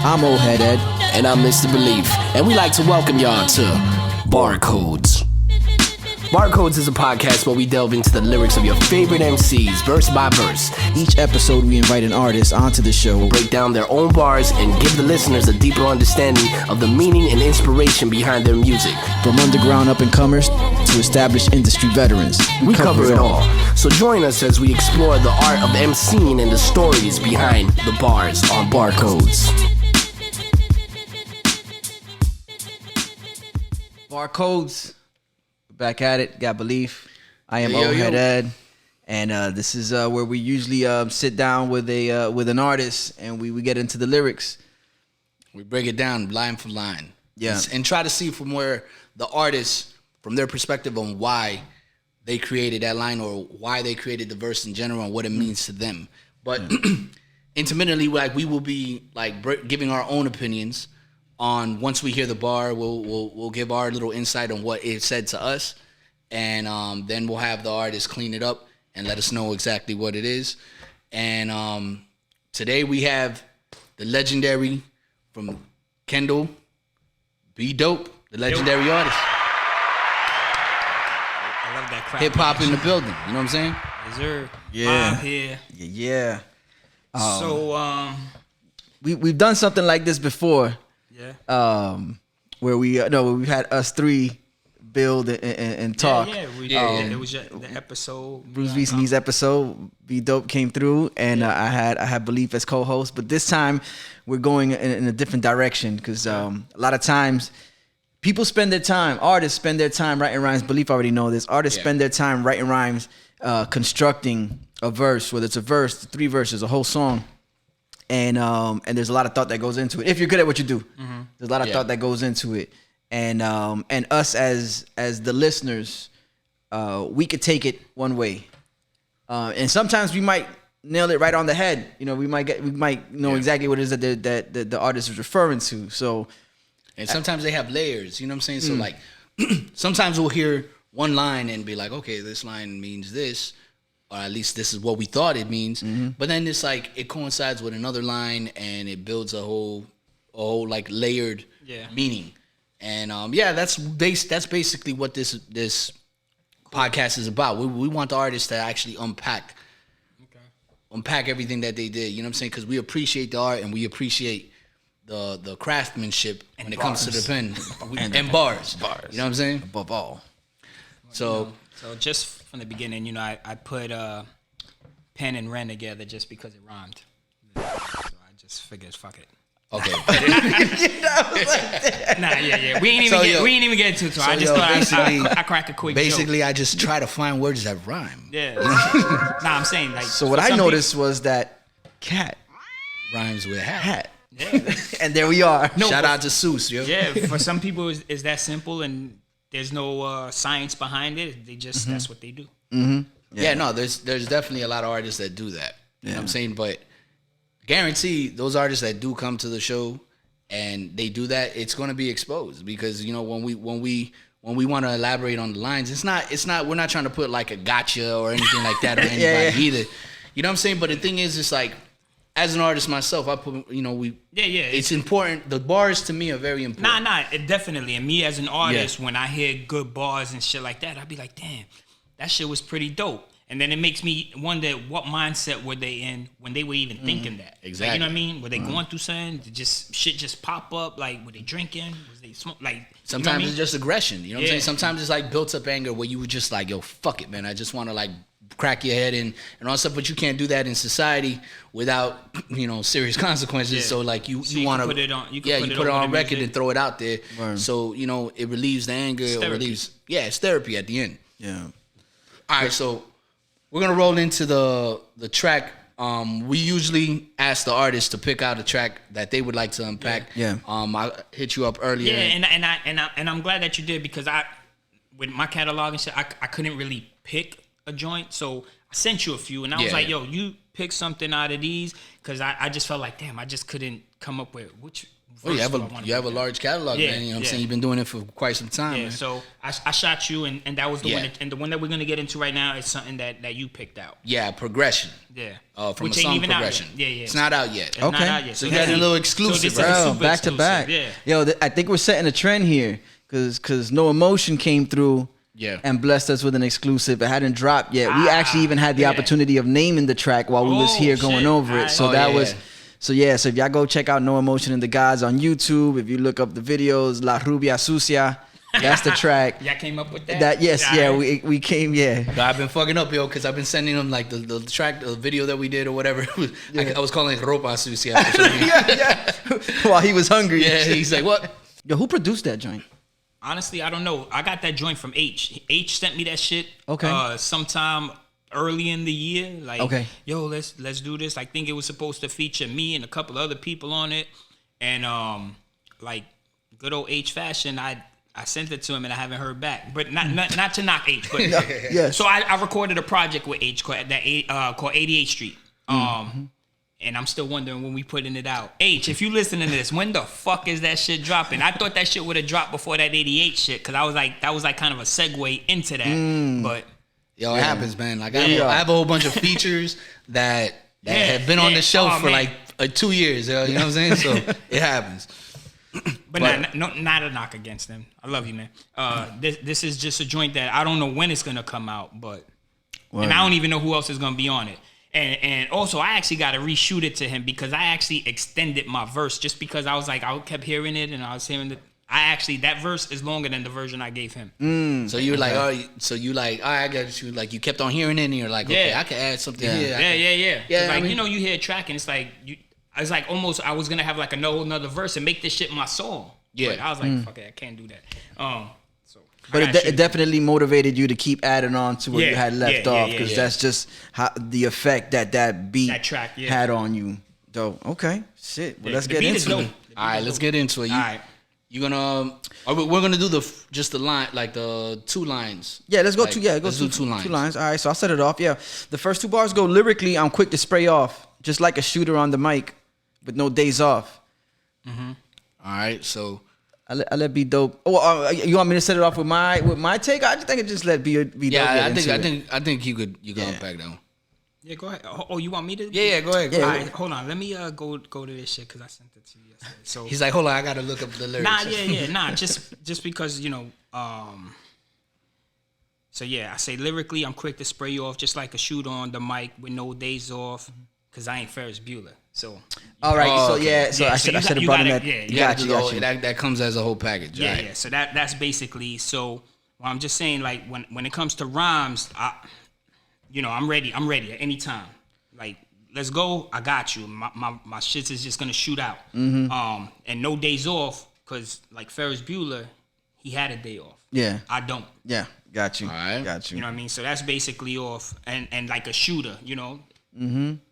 I'm Old Head Ed. And I'm Mr. Beleaf. And we like to welcome y'all to Barcodes. Barcodes is a podcast where we delve into the lyrics of your favorite MCs, verse by verse. Each episode, we invite an artist onto the show, break down their own bars, and give the listeners a deeper understanding of the meaning and inspiration behind their music. From underground up-and-comers to established industry veterans. We cover it all. So join us as we explore the art of MCing and the stories behind the bars on Barcodes. Barcodes. Back at it. Got Beleaf. I am Old Head Ed. And this is where we usually sit down with an artist and we get into the lyrics. We break it down line for line. Yeah. And try to see from where the artist, from their perspective on why they created that line or why they created the verse in general and what it means to them. But intermittently, like, we will be like giving our own opinions on, once we hear the bar, we'll give our little insight on what it said to us, and then we'll have the artist clean it up and let us know exactly what it is. And today we have the legendary from Kendall, Be Dope, the legendary artist. I love that crowd. Hip hop in the building, you know what I'm saying? Yes, sir. Yeah. I'm here. Yeah. We've done something like this before. Yeah. Where we've had us three build and talk. Yeah. It was the episode. Bruce Beasley's episode. Be Dope came through, and I had Beleaf as co-host. But this time we're going in a different direction because a lot of times people spend their time. Artists spend their time writing rhymes. Beleaf already know this. Artists spend their time writing rhymes, constructing a verse, whether it's a verse, 3 verses, a whole song. And there's a lot of thought that goes into it. If you're good at what you do, there's a lot of thought that goes into it. And us as the listeners, we could take it one way, and sometimes we might nail it right on the head. You know, we might know exactly what it is that the artist is referring to. So, and sometimes they have layers. You know what I'm saying? So like, sometimes we'll hear one line and be like, okay, this line means this. Or at least this is what we thought it means. But then it's like it coincides with another line and it builds a whole like layered meaning. And that's basically what this podcast is about. We want the artists to actually unpack everything that they did. You know what I'm saying? Because we appreciate the art and we appreciate the craftsmanship when it comes to the pen and bars. You know what I'm saying? above all, So just from the beginning, I put pen and Ren together just because it rhymed. So I just figured, fuck it. okay. We ain't even get into it. So I just thought I crack a quick joke. Basically, I just try to find words that rhyme. Yeah. I'm saying like. So what I noticed was that cat Rhymes with hat. Yeah. and there we are. Shout out to Seuss, yo. Yeah. For some people, it's that simple and there's no science behind it. They just that's what they do. Yeah, no, there's definitely a lot of artists that do that. You know what I'm saying? But guarantee those artists that do come to the show and they do that, it's going to be exposed because when we want to elaborate on the lines, it's not we're not trying to put like a gotcha or anything like that on anybody either. You know what I'm saying? But the thing is, it's like, as an artist myself, I put it's important. The bars to me are very important. It definitely. And me as an artist, when I hear good bars and shit like that, I'd be like, damn, that shit was pretty dope. And then it makes me wonder what mindset were they in when they were even thinking that. Exactly. Like, you know what I mean? Were they going through something? Did shit just pop up? Like, were they drinking? Was they smoke? Like, sometimes it's just aggression. You know what I'm saying? Sometimes it's like built up anger where you were just like, yo, fuck it, man. I just want to like crack your head and all stuff, but you can't do that in society without serious consequences. Yeah. So like you want to put it on. You put it on record and throw it out there. Right. So it relieves the anger. Or relieves. Yeah, it's therapy at the end. Yeah. All right, so we're gonna roll into the track. We usually ask the artist to pick out a track that they would like to unpack. Yeah. I hit you up earlier. Yeah, and I'm glad that you did because with my catalog and shit, I couldn't really pick a joint, so I sent you a few, and I was like, yo, you pick something out of these, because I just felt like, damn, I just couldn't come up with which Oh, you have a large catalog, man. You know what I'm saying? You've been doing it for quite some time. Yeah, man. so I shot you, and that was the one. And the one that we're gonna get into right now is something that you picked out. Yeah, progression. Yeah, From which a ain't song even progression. out yet. Yeah, It's not out yet. It's not out yet. So you got a little exclusive, so bro. Back to back. Yeah. Yo, I think we're setting a trend here because No Emotion came through. Yeah. And blessed us with an exclusive. It hadn't dropped yet. We actually even had the opportunity of naming the track while we was here going over it. So So if y'all go check out No Emotion and the Gods on YouTube, if you look up the videos, La Rubia Sucia, that's the track. Y'all came up with that? We came, I've been fucking up, yo, because I've been sending them like the track, the video that we did or whatever. I was calling it Ropa Sucia. While he was hungry. Yeah, he's like, what? Yo, who produced that joint? Honestly, I don't know. I got that joint from H. H sent me that shit. Okay. Sometime early in the year, like, okay, yo, let's do this. I think it was supposed to feature me and a couple other people on it, and like good old H fashion, I sent it to him and I haven't heard back. But not to knock H, but yes. So I recorded a project with H called 88th Street. And I'm still wondering when we putting it out. H, if you listening to this, when the fuck is that shit dropping? I thought that shit would have dropped before that 88 shit, because I was like, that was like kind of a segue into that. But yo, it happens, man. Like I have a whole bunch of features that have been on the shelf for like 2 years. You know what I'm saying? So it happens. But not a knock against them. I love you, man. This is just a joint that I don't know when it's gonna come out, but and I don't even know who else is gonna be on it. And also, I actually got to reshoot it to him because I actually extended my verse just because I was like, I kept hearing it and I was hearing it. That verse is longer than the version I gave him. So you're like, I got you. Like you kept on hearing it and you're like, okay, I can add something here. Yeah. Like, you know, you hear a track and it's like, I was like almost, I was going to have like another verse and make this shit my song. Yeah. But I was like, fuck it, I can't do that. But it definitely motivated you to keep adding on to what you had left off, because that's just how the effect that beat that track, had on you. Dope. Okay. Shit. Well, let's get into it. All right, let's get into it. All right. We're gonna do the line, like the 2 lines. Yeah, let's go like, let's do 2 lines. 2 lines. All right, so I'll set it off. Yeah, the first 2 bars go lyrically. I'm quick to spray off, just like a shooter on the mic, with no days off. All right, so. I let be dope. Oh, you want me to set it off with my take? I just think it just let be dope. Yeah, I think you could unpack that one. Yeah, go ahead. Oh, you want me to? Yeah, go ahead. All right, hold on. Let me go to this shit because I sent it to you yesterday. So he's like, hold on, I gotta look up the lyrics. Nah. Just because So yeah, I say lyrically, I'm quick to spray you off, just like a shooter on the mic with no days off, because I ain't Ferris Bueller. So. All right. So I should have brought in that. Yeah, got you. That comes as a whole package. Yeah, right? yeah. So that's basically. So I'm just saying, like when it comes to rhymes, I'm ready. I'm ready at any time. Like, let's go. I got you. My shit is just gonna shoot out. And no days off, cause like Ferris Bueller, he had a day off. Yeah. I don't. Yeah. Got you. All right. Got you. You know what I mean? So that's basically off, and like a shooter. You know.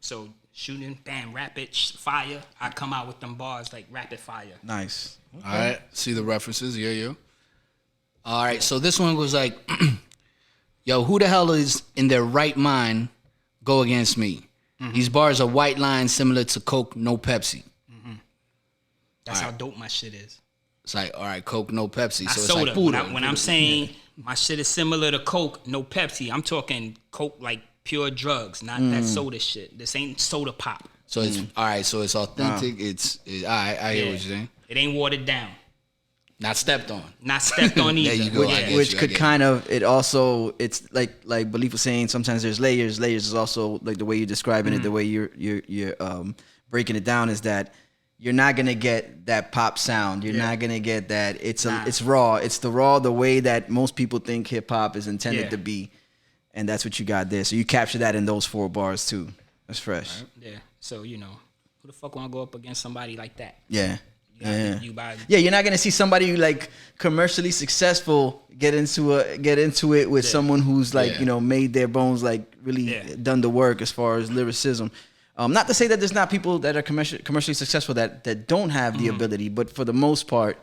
So. Shooting, bam, rapid fire. I come out with them bars like rapid fire. Nice. Okay. All right. See the references. Yeah. All right. So this one was like, yo, who the hell is in their right mind go against me? These bars are white lines similar to Coke, no Pepsi. That's how dope my shit is. It's like, all right, Coke, no Pepsi. Not so soda. it's like Buddha. When I'm saying my shit is similar to Coke, no Pepsi, I'm talking Coke like pure drugs, not that soda shit. This ain't soda pop. So it's all right. So it's authentic. All right. I hear what you're saying. It ain't watered down. Not stepped on. Not stepped on either. There you go. Which could kind of, it also, it's like Beleaf was saying, sometimes there's layers. Layers is also like the way you're describing it, the way you're breaking it down is that you're not gonna get that pop sound. You're not gonna get that. It's raw. It's the way that most people think hip hop is intended to be. And that's what you got there. So you capture that in those 4 bars too. That's fresh. Right. Yeah. So, who the fuck want to go up against somebody like that? Yeah. Yeah, you're not gonna see somebody like commercially successful get into it with someone who's like made their bones, like really done the work as far as lyricism. Not to say that there's not people that are commercially successful that don't have the ability, but for the most part,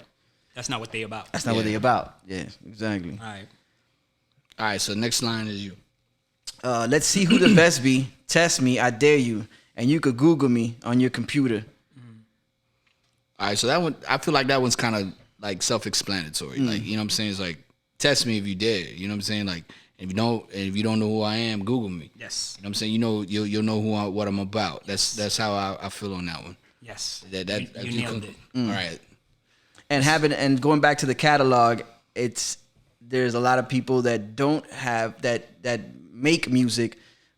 that's not what they about. That's not what they about. Yeah, exactly. All right. So next line is you. Let's see who the best be. Test me, I dare you, and you could Google me on your computer. All right, so that one, I feel like that one's kind of like self-explanatory. Like, you know what I'm saying? It's like, test me if you dare. You know what I'm saying? Like, if you don't know who I am, Google me. Yes. You know what I'm saying? You'll know what I'm about. That's how I feel on that one. Yes. You nailed it. All right. And going back to the catalog, there's a lot of people that don't have that make music,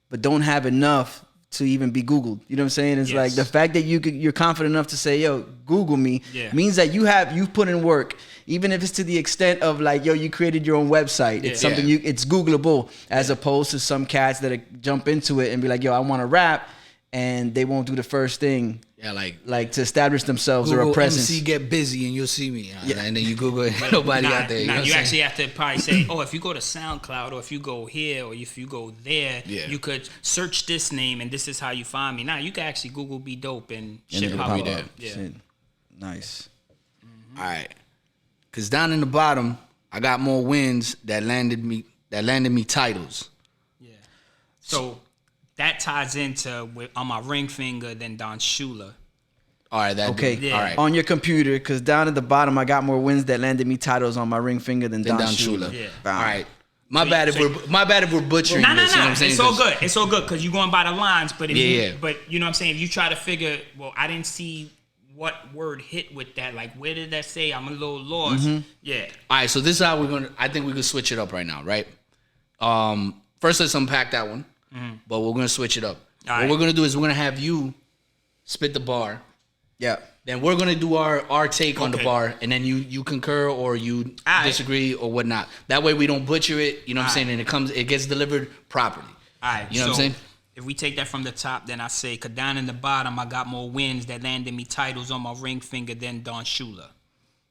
but don't have enough to even be Googled. You know what I'm saying? It's like the fact that you're confident enough to say, yo, Google me, means that you've put in work, even if it's to the extent of like, yo, you created your own website. It's something it's Googleable, as opposed to some cats that jump into it and be like, yo, I want to rap, and they won't do the first thing. Yeah, like to establish themselves Google or a presence. MC get busy and you'll see me. And then you Google it, nobody out there. You actually have to probably say, oh, if you go to SoundCloud or if you go here or if you go there, you could search this name and this is how you find me. Now you can actually Google Be Dope and shit pop up. Yeah. Shit. Nice. All right. Cause down in the bottom, I got more wins that landed me titles. Yeah. So that ties into on my ring finger than Don Shula. All right, All right. On your computer, because down at the bottom, I got more wins that landed me titles on my ring finger than Don Shula. Yeah. All right. My bad if we're butchering this. You know what I'm saying? It's all good. It's all good because you're going by the lines. But but you know what I'm saying. If you try to figure, well, I didn't see what word hit with that. Like, where did that say? I'm a little lost. Yeah. All right. So this is how we're gonna. I think we could switch it up right now, right? First, let's unpack that one. But we're gonna switch it up. What we're gonna do is we're gonna have you spit the bar. Yeah. Then we're gonna do our take on the bar, and then you concur or you disagree or whatnot. That way we don't butcher it. You know what I'm saying? And it gets delivered properly. All right. You know what I'm saying? If we take that from the top, then I say, cause down in the bottom, I got more wins that landed me titles on my ring finger than Don Shula.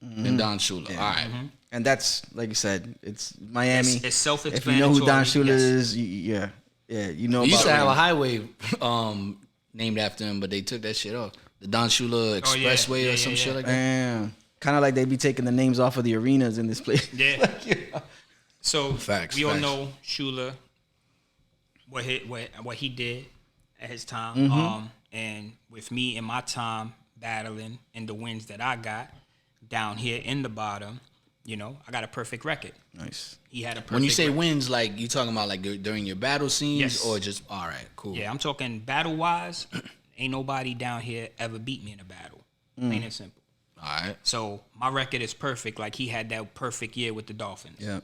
Than Don Shula. Yeah. All right. And that's, like you said, it's Miami. It's self-explanatory. If you know who Don Shula is, yeah, you know. We used to have a highway named after him, but they took that shit off. The Don Shula Expressway or some shit like that. Damn. Kind of like they be taking the names off of the arenas in this place. Yeah. So we all facts. know Shula, what he did at his time. And with me and my time battling and the wins that I got down here in the bottom, you know, I got a perfect record. Nice. He had a perfect When you say record. wins, like you talking about like during your battle scenes or just all right, cool. Yeah, I'm talking battle wise. Ain't nobody down here ever beat me in a battle. Plain and simple. All right. So my record is perfect. Like he had that perfect year with the Dolphins. Yeah.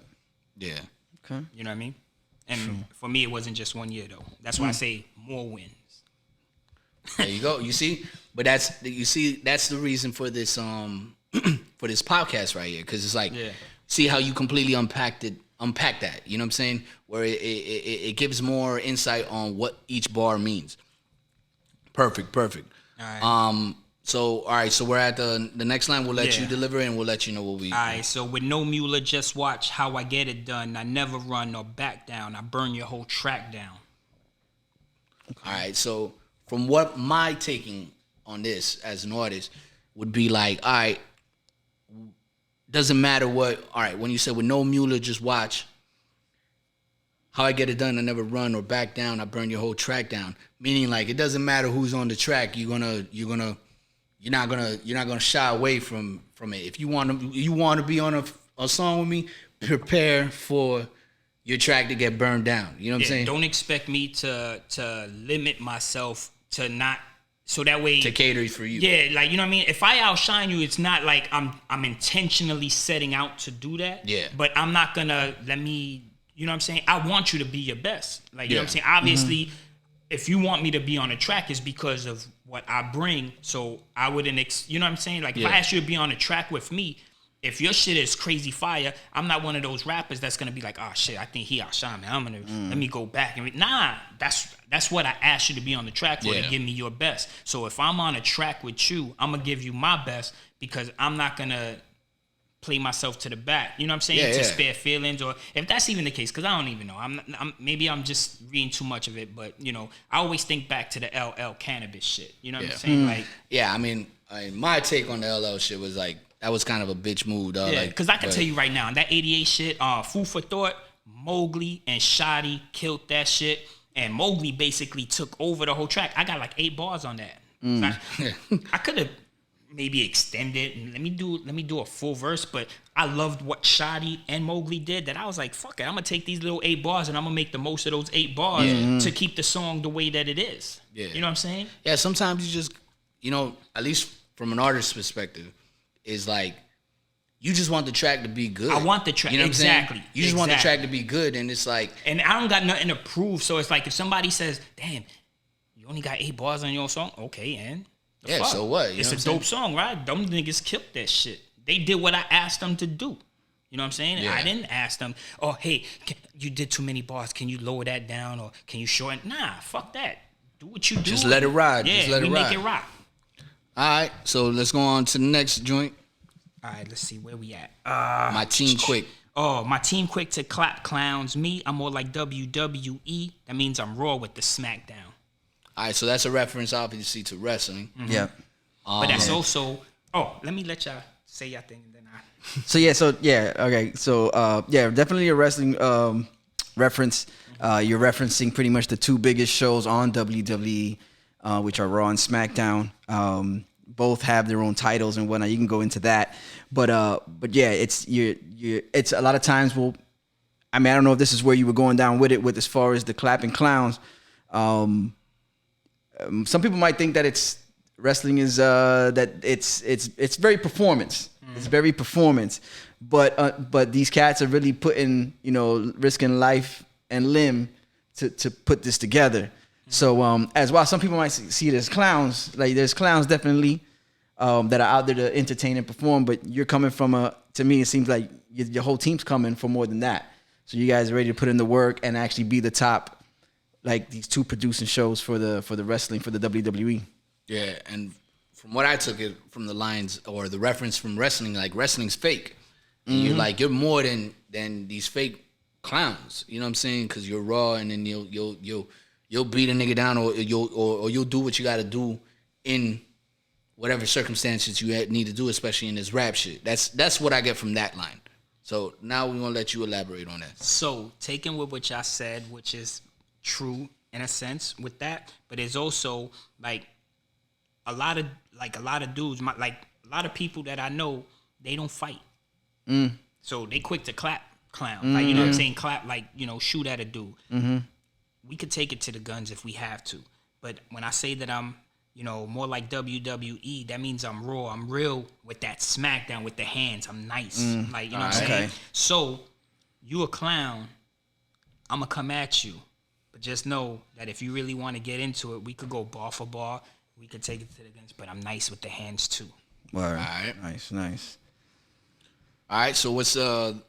Yeah. Okay. You know what I mean? And for me, it wasn't just 1 year though. That's why I say more wins. There you go. You see, but that's the reason for this for this podcast right here, because it's like see how you completely unpack that. You know what I'm saying? Where it gives more insight on what each bar means. Perfect. All right. So we're at the next line. We'll let you deliver it, and we'll let you know what we. All right. So with no Mueller, just watch how I get it done. I never run or back down. I burn your whole track down. All right. So from what my taking on this as an artist would be like, all right, doesn't matter what. All right. When you said with no Mueller, just watch how I get it done. I never run or back down. I burn your whole track down. Meaning like it doesn't matter who's on the track. You're not gonna shy away from it. If you want to be on a song with me, prepare for your track to get burned down. You know what I'm saying? Don't expect me to limit myself to not, so that way to cater for you. Yeah, like you know what I mean. If I outshine you, it's not like I'm intentionally setting out to do that. Yeah. But I'm not gonna let me. You know what I'm saying? I want you to be your best. Like you know what I'm saying. Obviously, if you want me to be on a track, it's because of what I bring. So I wouldn't. You know what I'm saying? Like if I ask you to be on a track with me, if your shit is crazy fire, I'm not one of those rappers that's gonna be like, oh shit, I think he outshined me. I'm gonna let me go back and nah. That's what I asked you to be on the track for, to give me your best. So if I'm on a track with you, I'm gonna give you my best because I'm not gonna play myself to the back. You know what I'm saying? To spare feelings, or if that's even the case, because I don't even know. Maybe I'm just reading too much of it, but you know, I always think back to the LL cannabis shit. You know what I'm saying? Like, I mean, my take on the LL shit was like, that was kind of a bitch move, dog. Yeah, because I can tell you right now, that 88 shit, Food for Thought, Mowgli and Shoddy killed that shit, and Mowgli basically took over the whole track. I got like 8 bars on that. I could have maybe extend it and let me do a full verse. But I loved what Shotty and Mowgli did, that I was like, fuck it, I'm gonna take these little 8 bars and I'm gonna make the most of those 8 bars to keep the song the way that it is. Yeah. You know what I'm saying? Yeah, sometimes you just, at least from an artist's perspective, is like, you just want the track to be good. I want the track. You know what exactly. I'm saying? You just want the track to be good, and it's like... And I don't got nothing to prove, so it's like if somebody says, damn, you only got 8 bars on your song? Okay, and... Yeah, so what? It's a dope song, right? Them niggas killed that shit. They did what I asked them to do. You know what I'm saying? Yeah. I didn't ask them, oh, hey, you did too many bars. Can you lower that down, or can you shorten? Nah, fuck that. Do what you do. Just let it ride. Yeah, just let it ride. Make it rock. All right, so let's go on to the next joint. All right, let's see where we at. My Team Quick. Oh, my Team Quick to clap clowns. Me, I'm more like WWE. That means I'm raw with the SmackDown. All right, so that's a reference, obviously, to wrestling. Mm-hmm. Yeah. But that's also... Oh, let me let y'all say y'all thing, and then Okay. So, definitely a wrestling reference. You're referencing pretty much the 2 biggest shows on WWE, which are Raw and SmackDown. Both have their own titles and whatnot. You can go into that, but yeah, it's it's a lot of times. I don't know if this is where you were going down with it, with as far as the clapping clowns. Some people might think that it's wrestling is that it's very performance. It's very performance, but these cats are really putting, risking life and limb to put this together. So as well, some people might see it as clowns. Like, there's clowns definitely that are out there to entertain and perform, but you're coming from to me, it seems like your whole team's coming for more than that. So you guys are ready to put in the work and actually be the top, like these 2 producing shows for the wrestling, for the WWE. Yeah, and from what I took it from the lines or the reference from wrestling, like, wrestling's fake. And you're more than these fake clowns. You know what I'm saying? Because you're raw, and then you'll beat a nigga down, or you'll do what you got to do in whatever circumstances you need to do, especially in this rap shit. That's what I get from that line. So now we're gonna let you elaborate on that. So, taking with what y'all said, which is true in a sense with that, but it's also like a lot of dudes, a lot of people that I know, they don't fight. So they quick to clap clown, like, you know what I'm saying, clap, like, shoot at a dude. We could take it to the guns if we have to, but when I say that I'm more like WWE, that means I'm raw, I'm real with that SmackDown, with the hands, I'm nice, like, you know what I'm saying. So you a clown, I'm gonna come at you, but just know that if you really want to get into it, we could go bar for bar, we could take it to the guns, but I'm nice with the hands too. All right. Nice. All right, so what's the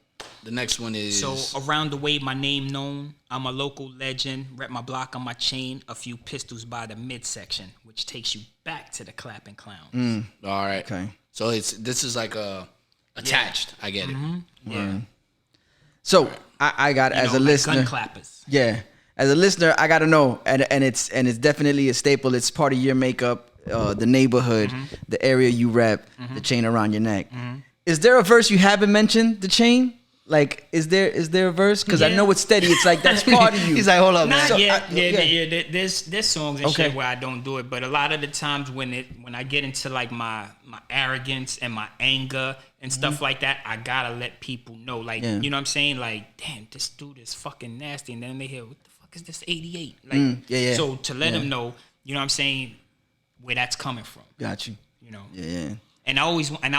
next one is... So, around the way, my name known. I'm a local legend. Rep my block on my chain. A few pistols by the midsection, which takes you back to the clapping clowns. All right. Okay. So this is like attached. I get it. Yeah. So I got, as a listener, gun clappers. Yeah, as a listener, I got to know, and it's definitely a staple. It's part of your makeup, the neighborhood, the area you rep, the chain around your neck. Is there a verse you haven't mentioned? The chain? Like, is there a verse? Because I know it's steady. It's like, that's part of you. He's like, hold up, man. There's songs and shit where I don't do it, but a lot of the times when I get into like my arrogance and my anger and stuff like that, I gotta let people know, like, you know what I'm saying? Like, damn, this dude is fucking nasty, and then they hear, what the fuck is this 88? Like, so to let them know, you know what I'm saying, where that's coming from. Got you. You know. Yeah. And I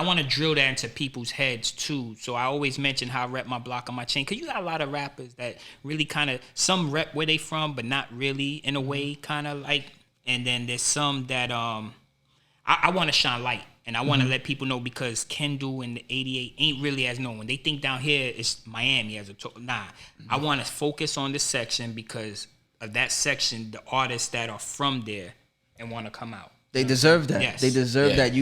want to drill that into people's heads too. So I always mention how I rep my block on my chain, because you got a lot of rappers that really kind of, some rep where they from, but not really in a way, kind of like. And then there's some that I want to shine light, and I want to let people know, because Kendall and the 88 ain't really as known. When they think down here it's Miami as a I want to focus on this section, because of that section, the artists that are from there and want to come out. They deserve that. Yes. They deserve that.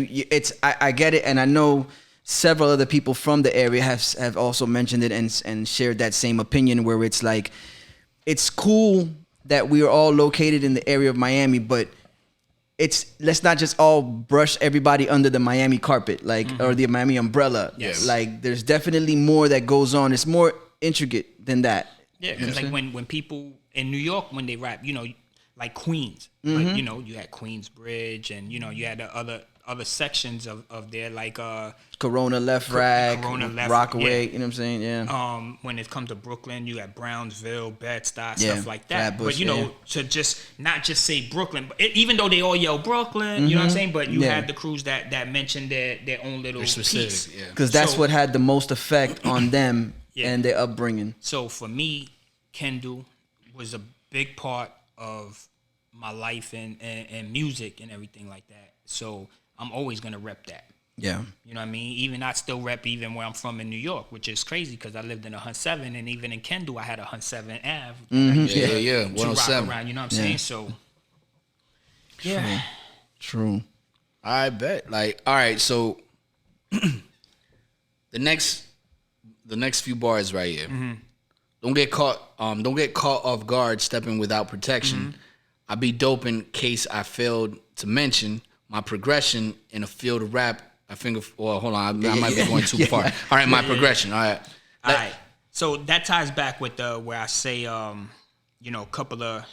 I get it, and I know several other people from the area have also mentioned it and shared that same opinion, where it's like, it's cool that we are all located in the area of Miami, but let's not just all brush everybody under the Miami carpet, like, or the Miami umbrella. Yes. Like, there's definitely more that goes on. It's more intricate than that. Yeah, because like when people in New York, when they rap, like Queens, like, you had Queensbridge, and you had the other sections of there, like Corona Left Rack, Corona Left, Rockaway, you know what I'm saying? Yeah. When it comes to Brooklyn, you got Brownsville, Bed-Stuy, Yeah, stuff like that. Flatbush, But you know, to just not just say Brooklyn, but even though they all yell Brooklyn, you know what I'm saying? But you had the crews that mentioned their own little piece. Because that's what had the most effect on them and their upbringing. So for me, Kendall was a big part of my life and music and everything like that. So I'm always gonna rep that. Yeah. You know what I mean? Even I still rep even where I'm from in New York, which is crazy because I lived in a Hunt 7, and even in Kendall I had a Hunt 7 Ave. Yeah. 107. Around, you know what I'm saying? So yeah. True. I bet. Like, all right, so the next few bars right here. Don't get caught off guard stepping without protection. I be dope in case I failed to mention my progression in a field of rap. Hold on, I might be going too far. All right, my progression. All right. All right. So that ties back with where I say, a couple of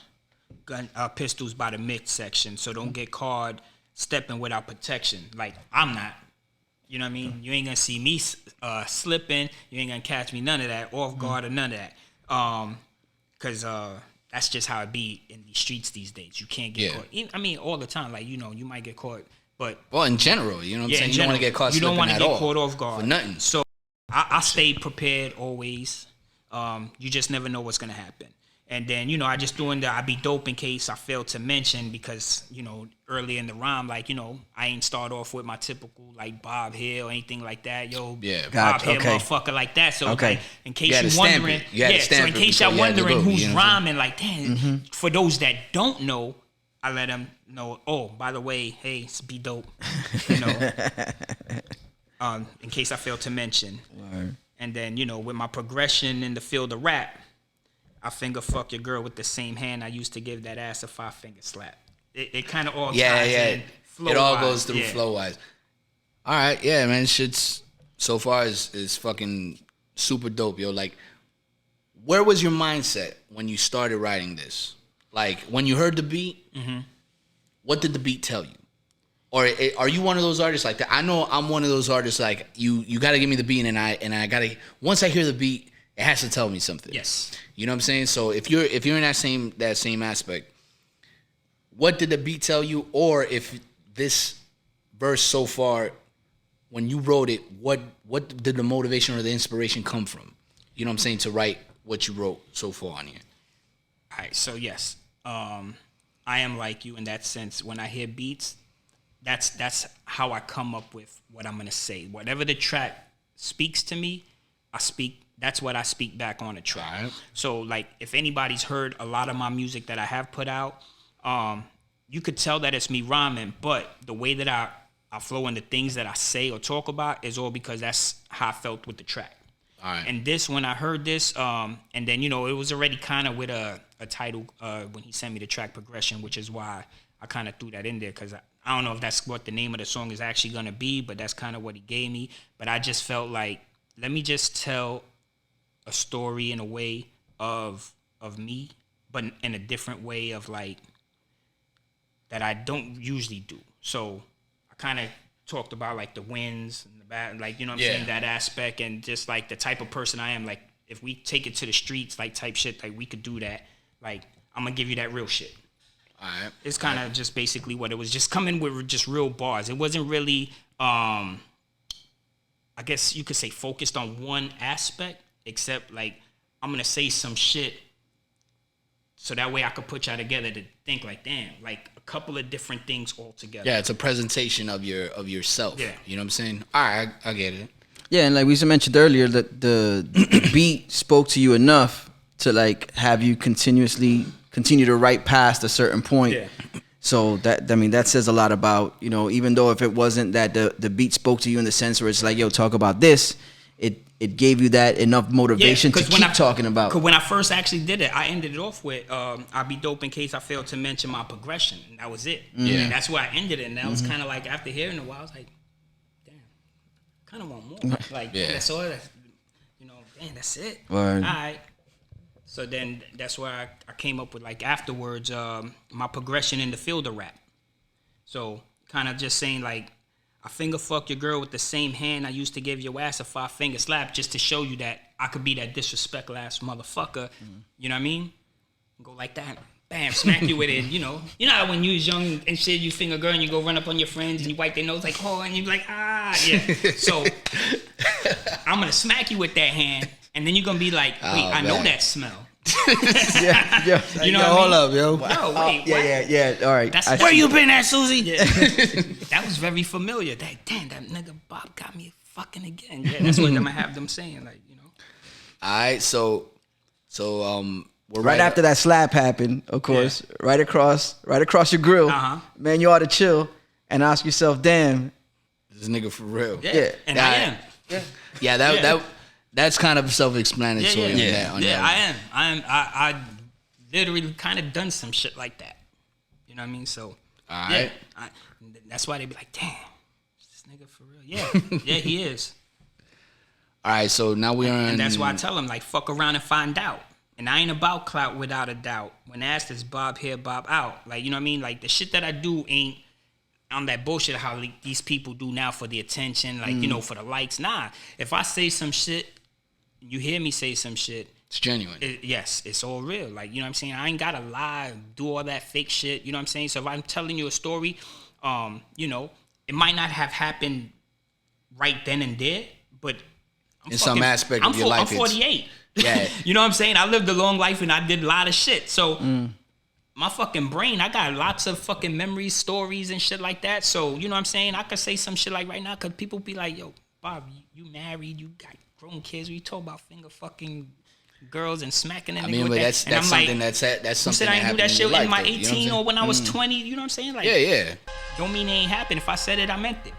pistols by the midsection. So don't get caught stepping without protection. Like, I'm not. You know what I mean? You ain't gonna see me slipping. You ain't gonna catch me none of that, off guard or none of that. Cause that's just how it be in the streets these days. You can't get caught. I mean, all the time. Like, you might get caught, but in general, you know what I'm saying? You don't want to get caught. You don't want to get caught off for guard nothing. So I stay prepared always. You just never know what's gonna happen. And then, I just doing I be dope in case I fail to mention because, early in the rhyme, like, I ain't start off with my typical, like, Bob Hill or anything like that. Bob Hill motherfucker like that. So, like, in case you're wondering, so in case y'all wondering who's rhyming, like, damn, for those that don't know, I let them know, oh, by the way, hey, it's be dope, in case I fail to mention. Word. And then, with my progression in the field of rap, I finger fuck your girl with the same hand I used to give that ass a 5-finger slap. It kind of all ties in. It all goes through flow wise. All right, yeah, man. Shit's so far is fucking super dope, yo. Like, where was your mindset when you started writing this? Like, when you heard the beat, what did the beat tell you? Or are you one of those artists like that? I know I'm one of those artists like you got to give me the beat and I got to once I hear the beat, it has to tell me something. Yes. You know what I'm saying? So if you're in that same aspect, what did the beat tell you? Or if this verse so far, when you wrote it, what did the motivation or the inspiration come from? You know what I'm saying? To write what you wrote so far on here. All right. So yes, I am like you in that sense. When I hear beats, that's how I come up with what I'm gonna say. Whatever the track speaks to me, I speak. That's what I speak back on the track. Right. So, like, if anybody's heard a lot of my music that I have put out, you could tell that it's me rhyming, but the way that I flow and the things that I say or talk about is all because that's how I felt with the track. All right. And this, when I heard this, and then, it was already kind of with a title when he sent me the track progression, which is why I kind of threw that in there, because I don't know if that's what the name of the song is actually going to be, but that's kind of what he gave me. But I just felt like, let me just tell a story in a way of me, but in a different way of, like, that I don't usually do. So I kind of talked about, like, the wins and the bad, like, you know what I'm saying, that aspect, and just, like, the type of person I am. Like, if we take it to the streets, like, type shit, like, we could do that. Like, I'm gonna give you that real shit. All right. It's kind of just basically what it was, just coming with just real bars. It wasn't really, I guess you could say, focused on one aspect. Except, like, I'm going to say some shit so that way I could put y'all together to think, like, damn, like, a couple of different things all together. Yeah, it's a presentation of yourself. Yeah. You know what I'm saying? All right, I get it. Yeah, and like we mentioned earlier, that the beat spoke to you enough to, like, have you continue to write past a certain point. Yeah. So that says a lot about, even though if it wasn't that the beat spoke to you in the sense where it's like, yo, talk about this, it gave you that enough motivation to keep talking about. Because when I first actually did it, I ended it off with, I'll be dope in case I failed to mention my progression. And that was it. Yeah. And that's where I ended it. And that was kind of like, after hearing it a while, I was like, damn, I kind of want more. Like, that's all that, damn, that's it. Word. All right. So then that's where I came up with, like, afterwards, my progression in the field of rap. So kind of just saying, like, I finger fuck your girl with the same hand I used to give your ass a 5-finger slap just to show you that I could be that disrespectful ass motherfucker. You know what I mean? Go like that. Bam, smack you with it, you know. You know how when you was young and shit, you finger a girl and you go run up on your friends and you wipe their nose like, oh, and you be like, ah, yeah. So I'm going to smack you with that hand and then you're going to be like, wait, I know that smell. yeah. You know yo, what hold I mean? up, yo. No, wait, what? Yeah. All right. That's Where you been at, Susie? Yeah. That was very familiar. Damn, that nigga Bob got me fucking again. Yeah, that's what I'm gonna have them saying, like, you know. All right, so we're Right after that slap happened, of course, right across your grill, man, you ought to chill and ask yourself, damn, this nigga for real. Yeah. And I am. Yeah, that's kind of self-explanatory. I am. I literally kind of done some shit like that. You know what I mean? So, all right. That's why they be like, damn, this nigga for real. Yeah, yeah, he is. All right, so now we're on. And that's why I tell him, like, fuck around and find out. And I ain't about clout without a doubt. When asked, it's Bob here, Bob out. Like, you know what I mean? Like, the shit that I do ain't on that bullshit how like, these people do now for the attention, like, you know, for the likes. Nah, if I say some shit, you hear me say some shit, it's genuine. Yes, it's all real. Like, you know what I'm saying? I ain't gotta lie, do all that fake shit. You know what I'm saying? So if I'm telling you a story, you know, it might not have happened right then and there, but in some aspect of your life, I'm 48. Yeah. You know what I'm saying? I lived a long life and I did a lot of shit. So my fucking brain, I got lots of fucking memories, stories, and shit like that. So, you know what I'm saying? I could say some shit like right now because people be like, yo, Bob, you married, you got grown kids, we talk about finger fucking girls and smacking and but that's something that's something I ain't do that shit in my 18 you know or when I was 20. You know what I'm saying? Like, yeah. Don't mean it ain't happened. If I said it, I meant it.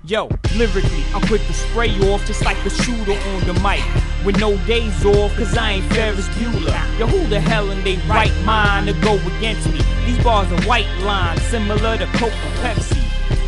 Yo, lyrically, I'm quick to spray you off just like a shooter on the mic. With no days off, cause I ain't Ferris Bueller. Yo, who the hell in they right mind to go against me? These bars are white lines, similar to Coke and Pepsi.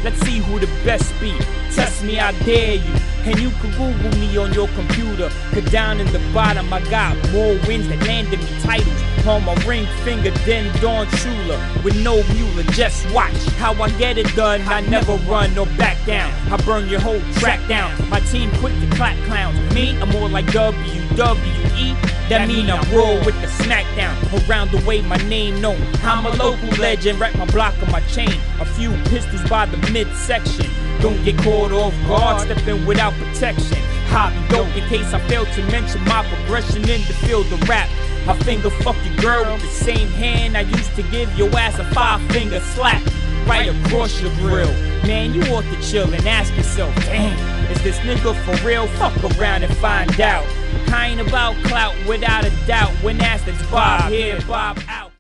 Let's see who the best be. Test me, I dare you. And you can Google me on your computer. Cause down in the bottom, I got more wins that landed me titles. On my ring finger, then Dawn Shula. With no Mueller, just watch how I get it done. I never run or back down. I burn your whole track down. My team quick to clap clowns. Me, I'm more like WWE. That mean I roll with the smackdown. Around the way my name known. I'm a local legend, wrap my block on my chain. A few pistols by the midsection. Don't get caught off guard, stepping without protection. Hobby dope in case I fail to mention my progression in the field of rap. I finger fuck your girl with the same hand I used to give your ass a 5-finger slap. Right across your grill. Man, you ought to chill and ask yourself, damn, is this nigga for real? Fuck around and find out. I ain't about clout without a doubt. When asked, it's Bob here, Bob out.